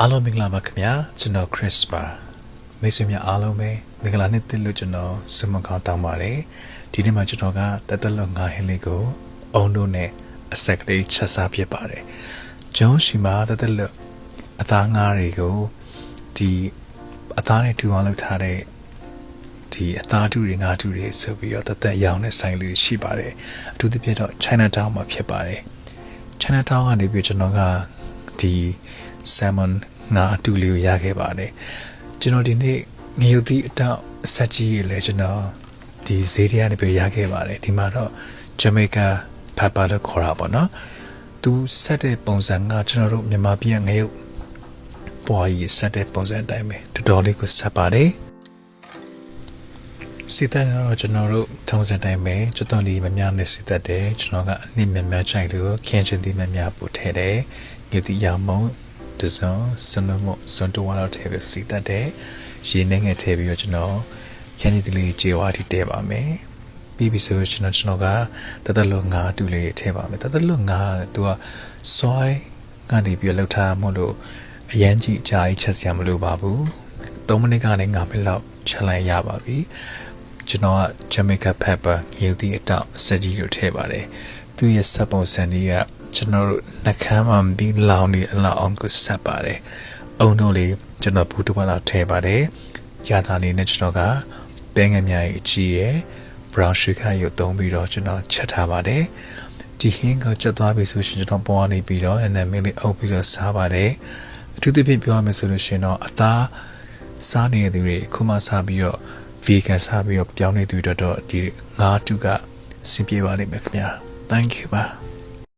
အားလုံးမင်္ဂလာပါခင်ဗျာကျွန်တော် Chris ပါမိတ်ဆွေများအားလုံးပဲမင်္ဂလာနေ့တစ်လို့ကျွန်တော်ဆုမကောင်းတောင်းပါတယ်ဒီနေ့မှာကျွန်တော်ကတက်တက်လို့ငါဟင်းလေးကိုအုံတို့နဲ့အဆက်ကလေးချက်စားဖြစ်ပါတယ်ကျုံးရှိမှာတက်တက်လို့အသားငါးတွေကိုဒီအသားနဲ့ထူအောင်လုပ်ထားတဲ့ဒီအသားတူတွေငါးတူတွေဆိုပြီးတော့တက်တက်ရောင်းတဲ့ဆိုင်လေးရှိပါတယ်အထူးသဖြင့်တော့ Chinatown မှာဖြစ်ပါတယ် Chinatown ကနေပြီးကျွန်တော်ကဒီ salmon ငါအတူလေးကိုရခဲ့ပါတယ်ကျွန်တော်ဒီနေ့ငရုတ်သီးအတောက်အဆက်ကြီးရေလဲကျွန်တော်ဒီဈေးထဲကနေပြရခဲ့ပါတယ်ဒီမှာတော့ Jamaica pepper လို့ခေါ်တာပေါ့နော်သူဆက်တဲ့ပုံစံကကျွန်တော်တို့မြန်မာပြည်ငရုတ်ပွားကြီးဆက်တဲ့ပုံစံအတိုင်းပဲတော်တော်လေးကိုဆက်ပါတယ်စီတက်တော့ကျွန်တော်တို့ထုံးစံတိုင်းပဲကျွတ်တော်လေးမများနဲ့စီတက်တယ်ကျွန်တော်ကအနည်းများများချိုက်လို့ခင်းချင်းသီးများများပို့ထည့်တယ်ငရုတ်သီးရောင်မုံတစုံစနမစွန်တော်တော့ထည့်ပြီးစီတက်တယ်ရေနဲ့ငယ်ထည့်ပြီးတော့ကျွန်တော်ခင်းချင်းသီးလေးကြေဝါးထိတဲပါမယ်ပြီးပြီဆိုကျွန်တော်ကတသက်လို့ငါတူလေးထည့်ပါမယ်တသက်လို့ငါသူကစွိုင်းကနေပြီးလောက်ထားမို့လို့အရန်ကြီးအကြာကြီးချက်စရာမလိုပါဘူး3မိနစ်ကနေ9မိနစ်လောက်ချက်လိုက်ရပါပြီကျွန်တော်က Jamaica pepper ရုပ်သီးအတောက်အဆက်ကြီးကိုထည့်ပါတယ်သူရဲ့ဆက်ပုံစံလေးကကျွန်တော်တို့နှကမ်းမှာပြီးလောင်နေအလောက်အောင်ကိုဆက်ပါတယ်အုံတို့လေးကျွန်တော်ဘူးတစ်ပတ်လောက်ထည့်ပါတယ်ရတာလေးနဲ့ကျွန်တော်ကပဲငယ်များကြီးအကြီးရယ် brown sugar ရုပ်သုံးပြီးတော့ကျွန်တော်ချက်ထားပါတယ်ဒီဟင်းကိုချက်သွားပြီဆိုရှင်ကျွန်တော်ပေါ်နေပြီးတော့နည်းနည်းလေးအုပ်ပြီးတော့စားပါတယ်အထူးသဖြင့်ပြောရမယ်ဆိုလို့ရှင်တော့အသားစားနေတဲ့သူတွေခုမှစားပြီးတော့ vegan စားပြီးတော့ပြောင်းနေသူတွေတော့ဒီငါးတူကစင်ပြေပါလိမ့်မယ်ခင်ဗျာ thank you ပါ